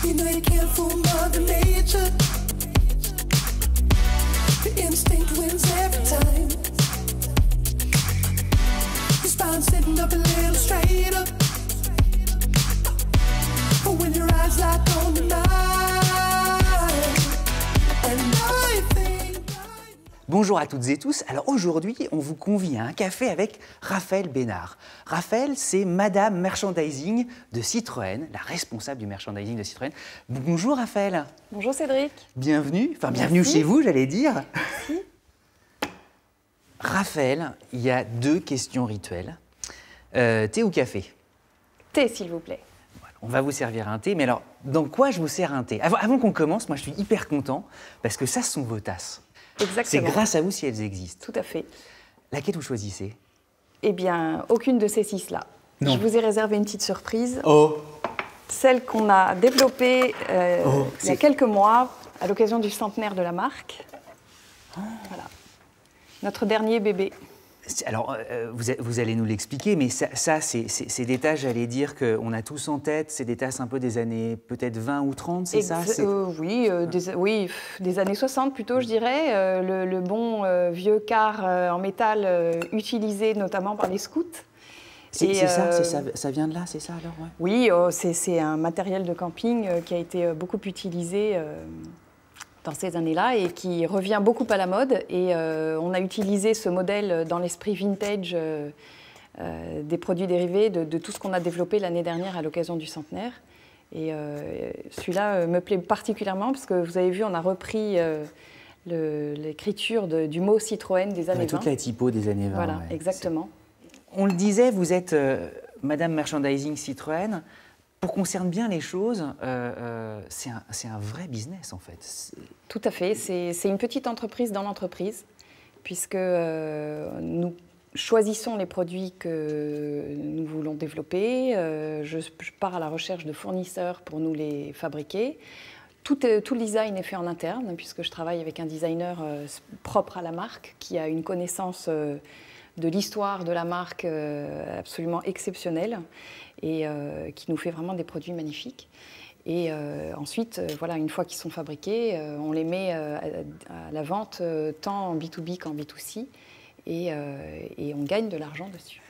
You know you can't fool Mother Nature. The instinct wins every time. Your spine sitting up a little straighter. But when your eyes lock on the night, and I think. Bonjour à toutes et tous. Alors aujourd'hui, on vous convie à un café avec Raphaël Bénard. Raphaël, c'est Madame Merchandising de Citroën, la responsable du merchandising de Citroën. Bonjour Raphaël. Bonjour Cédric. Bienvenue, enfin bienvenue chez vous, j'allais dire. Merci. Raphaël, il y a deux questions rituelles. Thé ou café? Thé, s'il vous plaît. Voilà, on va vous servir un thé, mais alors, dans quoi je vous sers un thé? Avant qu'on commence, moi je suis hyper content, parce que ça, ce sont vos tasses. Exactement. C'est grâce à vous si elles existent. Tout à fait. Laquelle vous choisissez? Eh bien, aucune de ces six-là. Non. Je vous ai réservé une petite surprise. Oh! Celle qu'on a développée il y a c'est- quelques mois à l'occasion du centenaire de la marque. Voilà. Notre dernier bébé. Alors, vous allez nous l'expliquer, mais ça c'est des tasses, j'allais dire, qu'on a tous en tête. C'est des tasses un peu des années peut-être 20 ou 30, c'est ça? Oui, des années 60 plutôt, je dirais. Le bon vieux quart en métal utilisé notamment par les scouts. C'est Et, ça, ça vient de là, c'est ça alors? Ouais. Oui, c'est un matériel de camping qui a été beaucoup utilisé dans ces années-là et qui revient beaucoup à la mode. Et on a utilisé ce modèle dans l'esprit vintage des produits dérivés de tout ce qu'on a développé l'année dernière à l'occasion du centenaire. Et celui-là me plaît particulièrement parce que vous avez vu, on a repris l'écriture du mot Citroën des années 20. Toute la typo des années 20. Voilà, ouais. exactement. On le disait, vous êtes Madame Merchandising Citroën. Pour qu'on cerne bien les choses, c'est un vrai business en fait. Tout à fait, c'est une petite entreprise dans l'entreprise, puisque nous choisissons les produits que nous voulons développer. Je pars à la recherche de fournisseurs pour nous les fabriquer. Tout le design est fait en interne, puisque je travaille avec un designer propre à la marque, qui a une connaissance de l'histoire de la marque absolument exceptionnelle et qui nous fait vraiment des produits magnifiques. Et ensuite, voilà, une fois qu'ils sont fabriqués, on les met à la vente tant en B2B qu'en B2C et on gagne de l'argent dessus.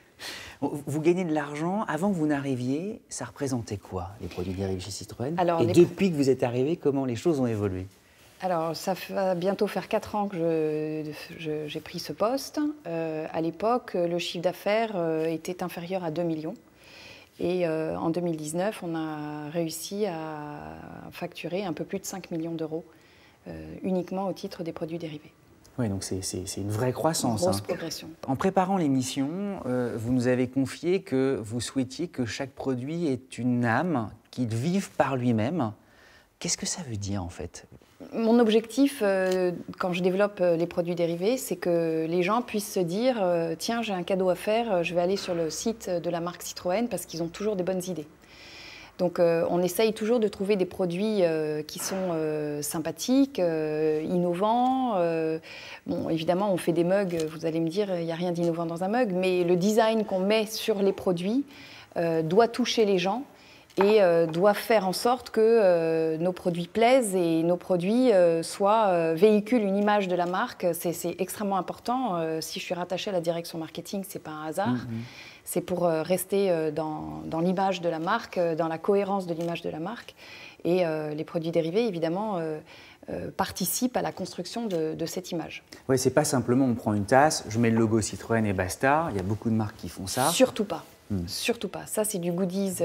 Vous gagnez de l'argent. Avant que vous n'arriviez, ça représentait quoi, les produits dérivés chez Citroën? Alors, et depuis que vous êtes arrivé, comment les choses ont évolué? Alors, ça va bientôt faire 4 ans que j'ai pris ce poste. À l'époque, le chiffre d'affaires était inférieur à 2 millions. Et en 2019, on a réussi à facturer un peu plus de 5 millions d'euros uniquement au titre des produits dérivés. Oui, donc c'est une vraie croissance. Une grosse progression. En préparant l'émission, vous nous avez confié que vous souhaitiez que chaque produit ait une âme, qu'il vive par lui-même. Qu'est-ce que ça veut dire en fait? Mon objectif, quand je développe les produits dérivés, c'est que les gens puissent se dire tiens, j'ai un cadeau à faire, je vais aller sur le site de la marque Citroën parce qu'ils ont toujours des bonnes idées. Donc on essaye toujours de trouver des produits qui sont sympathiques, innovants. Bon, évidemment, on fait des mugs, vous allez me dire, il n'y a rien d'innovant dans un mug, mais le design qu'on met sur les produits doit toucher les gens et doit faire en sorte que nos produits plaisent et nos produits véhiculent une image de la marque. C'est extrêmement important. Si je suis rattachée à la direction marketing, ce n'est pas un hasard. C'est pour rester dans l'image de la marque, dans la cohérence de l'image de la marque. Et les produits dérivés, évidemment, participent à la construction de cette image. Oui, c'est pas simplement on prend une tasse, je mets le logo Citroën et basta. Il y a beaucoup de marques qui font ça. Surtout pas. Surtout pas. Ça, c'est du goodies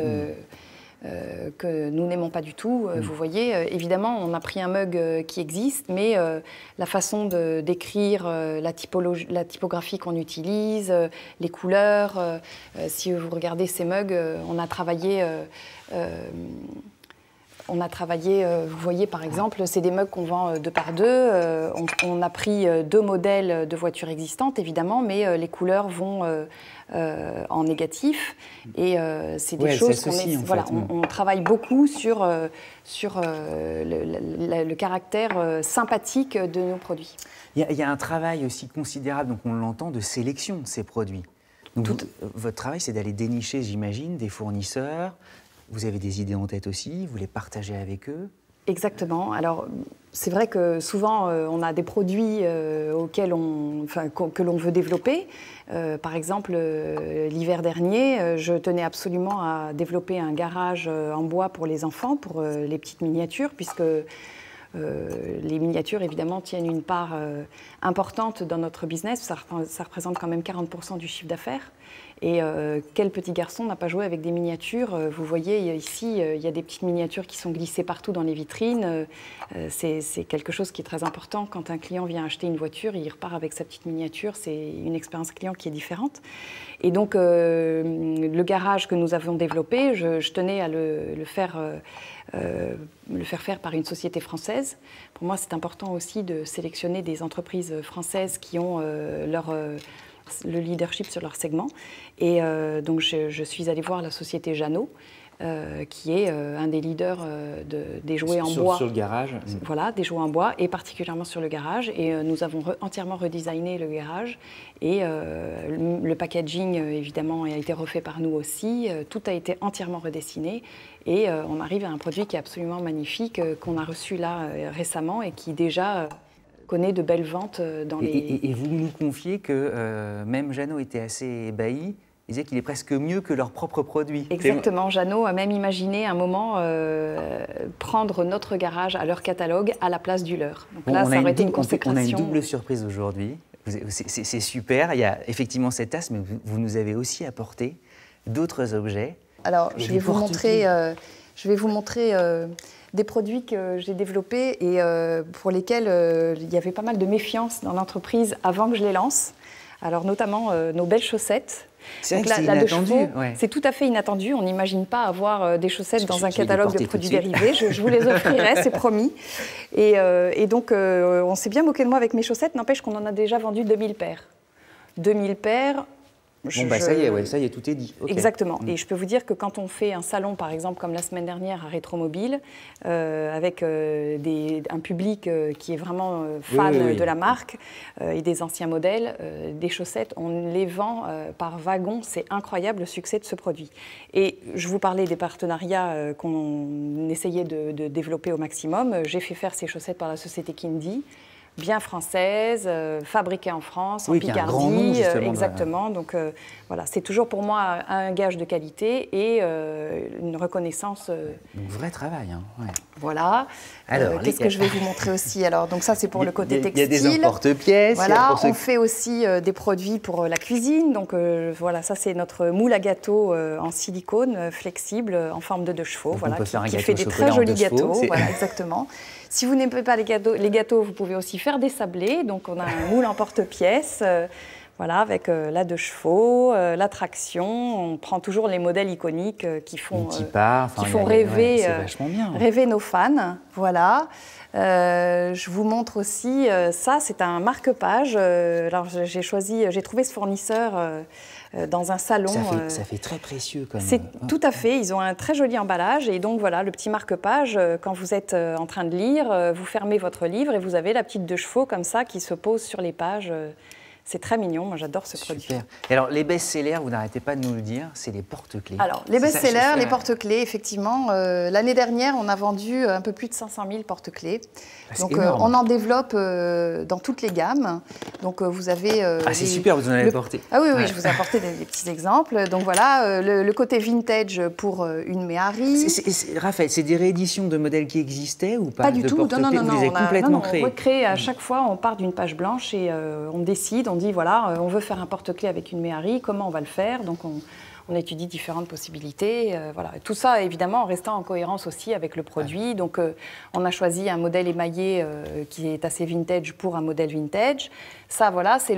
que nous n'aimons pas du tout. Vous voyez, évidemment, on a pris un mug qui existe, mais la façon d'écrire, la typographie qu'on utilise, les couleurs, si vous regardez ces mugs, on a travaillé, vous voyez par exemple, c'est des mugs qu'on vend 2 par 2. On a pris 2 modèles de voitures existantes, évidemment, mais les couleurs vont en négatif. Et c'est des choses qu'on voilà, on travaille beaucoup sur le caractère sympathique de nos produits. Il y a un travail aussi considérable, donc on l'entend, de sélection de ces produits. Donc votre travail, c'est d'aller dénicher, j'imagine, des fournisseurs. vous avez des idées en tête aussi, vous les partagez avec eux? Exactement. Alors, c'est vrai que souvent, on a des produits que l'on veut développer. Par exemple, l'hiver dernier, je tenais absolument à développer un garage en bois pour les enfants, pour les petites miniatures, puisque les miniatures, évidemment, tiennent une part importante dans notre business. Ça représente quand même 40% du chiffre d'affaires. Et quel petit garçon n'a pas joué avec des miniatures? Vous voyez ici, il y a des petites miniatures qui sont glissées partout dans les vitrines. C'est quelque chose qui est très important. Quand un client vient acheter une voiture, il repart avec sa petite miniature. C'est une expérience client qui est différente. Et donc, le garage que nous avons développé, je tenais à le faire faire par une société française. Pour moi, c'est important aussi de sélectionner des entreprises françaises qui ont le leadership sur leur segment. Et donc, je suis allée voir la société Jeannot, qui est un des leaders des jouets en bois. Sur le garage. Voilà, des jouets en bois, et particulièrement sur le garage. Et nous avons entièrement redesigné le garage. Et le packaging, évidemment, a été refait par nous aussi. Tout a été entièrement redessiné. Et on arrive à un produit qui est absolument magnifique, qu'on a reçu là récemment et qui déjà connaît de belles ventes dans les... Et vous nous confiez que même Jeannot était assez ébahi. Il disait qu'il est presque mieux que leur propre produit. Exactement. Jeannot a même imaginé un moment prendre notre garage à leur catalogue à la place du leur. Donc là, ça aurait été une consécration. On a une double surprise aujourd'hui. C'est super. Il y a effectivement cette tasse, mais vous nous avez aussi apporté d'autres objets. Alors, je vais vous montrer des produits que j'ai développés et pour lesquels il y avait pas mal de méfiance dans l'entreprise avant que je les lance. Alors, notamment nos belles chaussettes. C'est vrai que c'est inattendu. C'est tout à fait inattendu. On n'imagine pas avoir des chaussettes dans un catalogue de produits dérivés. Je vous les offrirai, c'est promis. Et donc, on s'est bien moqué de moi avec mes chaussettes. N'empêche qu'on en a déjà vendu 2000 paires. 2000 paires. Ça y est, tout est dit. Okay. Exactement. Et je peux vous dire que quand on fait un salon, par exemple, comme la semaine dernière à Rétromobile, avec un public qui est vraiment fan de la marque et des anciens modèles, des chaussettes, on les vend par wagon. C'est incroyable le succès de ce produit. Et je vous parlais des partenariats qu'on essayait de développer au maximum. J'ai fait faire ces chaussettes par la société Kindy, bien française, fabriquée en France, en Picardie, grand nom, exactement. Donc voilà, c'est toujours pour moi un gage de qualité et une reconnaissance. Donc vrai travail, hein. Ouais. Voilà. Alors, qu'est-ce que je vais vous montrer aussi? Alors, donc ça, c'est pour le côté textile. Il y a des emporte-pièces. Voilà, on fait aussi des produits pour la cuisine. Donc voilà, ça c'est notre moule à gâteau en silicone flexible en forme de deux chevaux. Voilà, qui fait des très jolis gâteaux. Voilà, exactement. Si vous n'aimez pas les gâteaux, vous pouvez aussi faire des sablés. Donc, on a un moule en porte-pièces, voilà, avec la deux chevaux, la traction. On prend toujours les modèles iconiques qui font rêver, rêver nos fans. Voilà. Je vous montre aussi, ça, c'est un marque-page. Alors, j'ai trouvé ce fournisseur dans un salon. Ça fait très précieux quand même. C'est tout à fait. Ils ont un très joli emballage. Et donc voilà, le petit marque-page, quand vous êtes en train de lire, vous fermez votre livre et vous avez la petite deux chevaux comme ça qui se pose sur les pages. C'est très mignon, moi j'adore ce produit. Et alors les best-sellers, vous n'arrêtez pas de nous le dire, c'est les porte-clés. Alors les best-sellers, les porte-clés, effectivement, l'année dernière on a vendu un peu plus de 500 000 porte-clés. Donc on en développe dans toutes les gammes. Donc vous avez... c'est super, vous en avez apporté. Ah oui, je vous ai apporté des petits exemples. Donc voilà, le côté vintage pour une Méhari. Raphaël, c'est des rééditions de modèles qui existaient ou pas? Pas du tout, non. Vous les avez complètement créés. On recrée à chaque fois, on part d'une page blanche et on décide. On dit, voilà, on veut faire un porte-clés avec une Méhari, comment on va le faire? Donc, on étudie différentes possibilités. Voilà. Tout ça, évidemment, en restant en cohérence aussi avec le produit. Donc, on a choisi un modèle émaillé qui est assez vintage pour un modèle vintage. Ça, voilà, c'est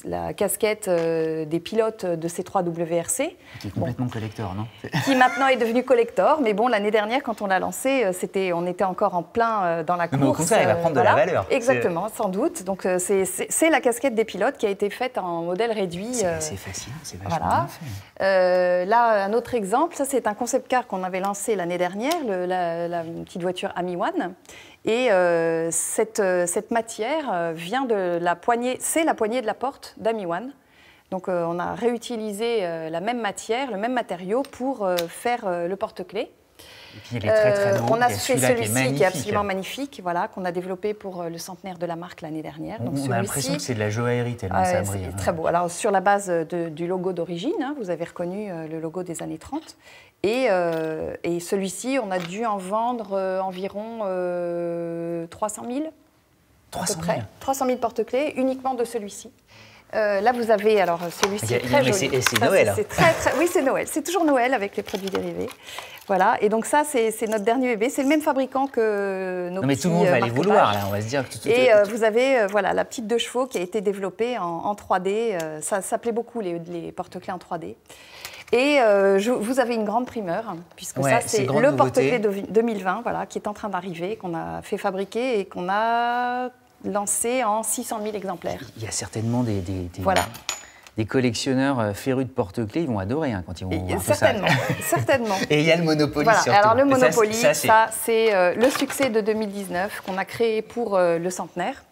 la casquette des pilotes de C3WRC. Qui est complètement collector, non? Qui maintenant est devenu collector. Mais bon, l'année dernière, quand on l'a lancé, on était encore en plein dans la course. Mais au contraire, il va prendre de la valeur. Exactement, sans doute. Donc, c'est la casquette des pilotes qui a été faite en modèle réduit. C'est fascinant, c'est vachement bien fait. Là, un autre exemple, ça c'est un concept car qu'on avait lancé l'année dernière, la petite voiture Ami One. Et cette matière vient de la poignée, c'est la poignée de la porte d'Ami One. Donc on a réutilisé la même matière, le même matériau pour faire le porte-clés. Et puis il est très très beau. On a Il y fait celui-là celui-ci qui est absolument magnifique, voilà, qu'on a développé pour le centenaire de la marque l'année dernière. Donc on a l'impression que c'est de la joaillerie tellement ça brille. C'est très beau. Alors sur la base du logo d'origine, hein, vous avez reconnu le logo des années 30. Et celui-ci, on a dû en vendre environ 300 000. 300 000. À peu près. 300 000 porte-clés uniquement de celui-ci. Là, vous avez alors celui-ci très joli. Et c'est Noël. Oui, c'est Noël. C'est toujours Noël avec les produits dérivés. Voilà. Et donc ça, c'est notre dernier bébé. C'est le même fabricant que nos petits. Non, mais tout le monde va aller vouloir là. On va se dire que tout. Et vous avez voilà la petite 2 chevaux qui a été développée en 3D. Ça plaît beaucoup les porte-clés en 3D. Et vous avez une grande primeur, puisque ça, c'est le porte-clés 2020, voilà, qui est en train d'arriver, qu'on a fait fabriquer et qu'on a lancé en 600 000 exemplaires. Il y a certainement des collectionneurs férus de porte-clés, ils vont adorer hein, quand ils vont voir certainement, tout ça. Certainement. Et il y a le Monopoly voilà. surtout. Alors le Monopoly, ça c'est le succès de 2019 qu'on a créé pour le centenaire,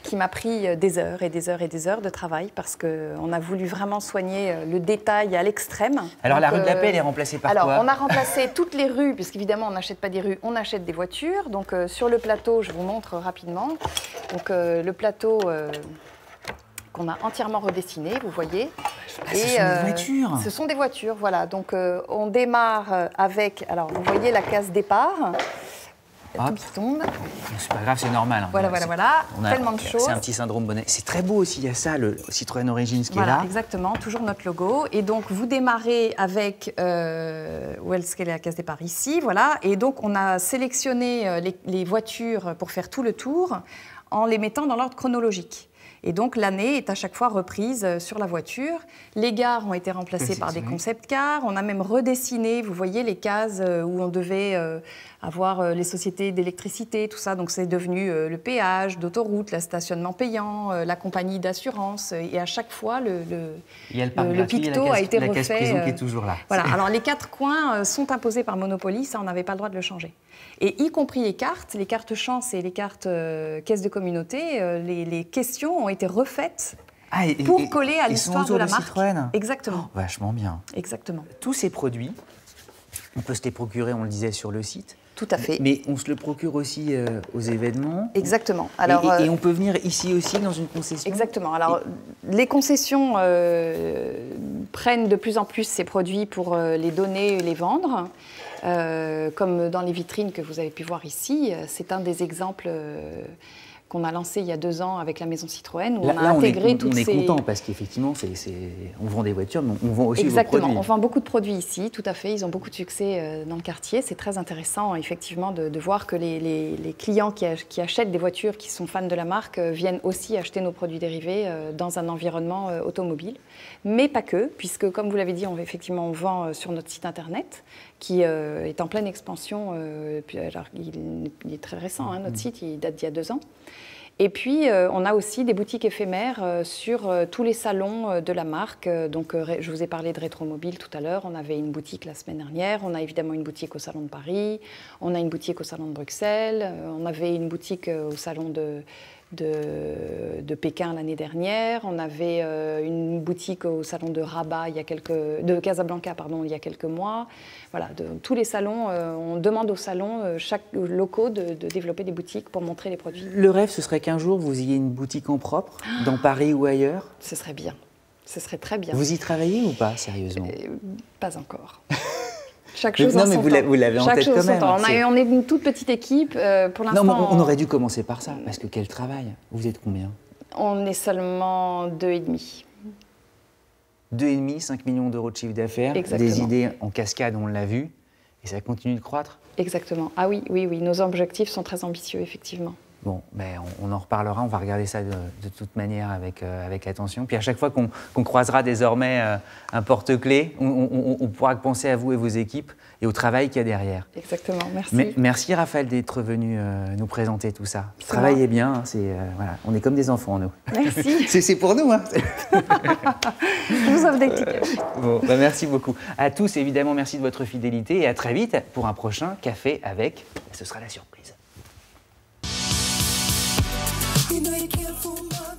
qui m'a pris des heures et des heures et des heures de travail parce qu'on a voulu vraiment soigner le détail à l'extrême. Alors la rue de la Paix, elle est remplacée par quoi? Alors on a remplacé toutes les rues, puisqu'évidemment on n'achète pas des rues, on achète des voitures. Donc sur le plateau, je vous montre rapidement. Donc le plateau qu'on a entièrement redessiné, vous voyez. Ce sont des voitures. Ce sont des voitures, voilà. Donc on démarre avec, alors vous voyez la case départ. Tout qui tombe. C'est pas grave, c'est normal. Hein. Voilà. Tellement de choses. C'est un petit syndrome bonnet. C'est très beau aussi, il y a ça, le Citroën Origins qui est là. Exactement, toujours notre logo. Et donc, vous démarrez avec, où est-ce qu'elle est la case départ ici, voilà. Et donc, on a sélectionné les voitures pour faire tout le tour en les mettant dans l'ordre chronologique. Et donc, l'année est à chaque fois reprise sur la voiture. Les gares ont été remplacées par des concept cars. On a même redessiné, vous voyez, les cases où on devait avoir les sociétés d'électricité, tout ça. Donc, c'est devenu le péage d'autoroute, le stationnement payant, la compagnie d'assurance. Et à chaque fois, le picto a été refait. La caisse prison qui est toujours là. Voilà. Alors, les 4 coins sont imposés par Monopoly. Ça, on n'avait pas le droit de le changer. Et y compris les cartes chance et les cartes caisse de communauté, les questions ont été refaites pour coller à l'histoire de la marque. Citroën. Exactement. Oh, vachement bien. Exactement. Tous ces produits, on peut se les procurer, on le disait, sur le site. Tout à fait. Mais on se le procure aussi aux événements. Exactement. Alors, et on peut venir ici aussi dans une concession. Exactement. Alors, les concessions prennent de plus en plus ces produits pour les donner, les vendre. Comme dans les vitrines que vous avez pu voir ici, c'est un des exemples qu'on a lancé il y a 2 ans avec la maison Citroën, où on a intégré toutes ces... On est content parce qu'effectivement, on vend des voitures, mais on vend aussi vos produits. Exactement, on vend beaucoup de produits ici, tout à fait. Ils ont beaucoup de succès dans le quartier. C'est très intéressant, effectivement, de voir que les clients qui achètent des voitures, qui sont fans de la marque, viennent aussi acheter nos produits dérivés dans un environnement automobile. Mais pas que, puisque, comme vous l'avez dit, on vend sur notre site internet, qui est en pleine expansion. Alors, il est très récent, hein, notre site, il date d'il y a 2 ans. Et puis, on a aussi des boutiques éphémères sur tous les salons de la marque. Donc, je vous ai parlé de Rétromobile tout à l'heure. On avait une boutique la semaine dernière. On a évidemment une boutique au Salon de Paris. On a une boutique au Salon de Bruxelles. On avait une boutique au Salon de Pékin l'année dernière. On avait une boutique au salon de Rabat de Casablanca il y a quelques mois. Voilà, tous les salons, on demande aux salons, chaque locaux, de développer des boutiques pour montrer les produits. Le rêve, ce serait qu'un jour vous ayez une boutique en propre, dans Paris ou ailleurs? Ce serait bien. Ce serait très bien. Vous y travaillez ou pas, sérieusement? Pas encore. Chaque chose en son temps. Vous l'avez en tête quand même. On est une toute petite équipe. Pour l'instant, non, mais on aurait dû commencer par ça, parce que quel travail. Vous êtes combien? On est seulement 2,5. 2,5, 5 millions d'euros de chiffre d'affaires, des idées en cascade, on l'a vu, et ça continue de croître? Exactement. Ah oui, nos objectifs sont très ambitieux, effectivement. Bon, ben on en reparlera, on va regarder ça de toute manière avec attention. Puis à chaque fois qu'on croisera désormais un porte-clés, on pourra penser à vous et vos équipes et au travail qu'il y a derrière. Exactement, merci. Merci Raphaël d'être venu nous présenter tout ça. Travaillez bien, hein, voilà, on est comme des enfants, nous. Merci. C'est pour nous. Hein. Je vous offre des tickets. Bon, ben merci beaucoup. À tous, évidemment, merci de votre fidélité et à très vite pour un prochain café avec... Ce sera la surprise. You know you can't fool my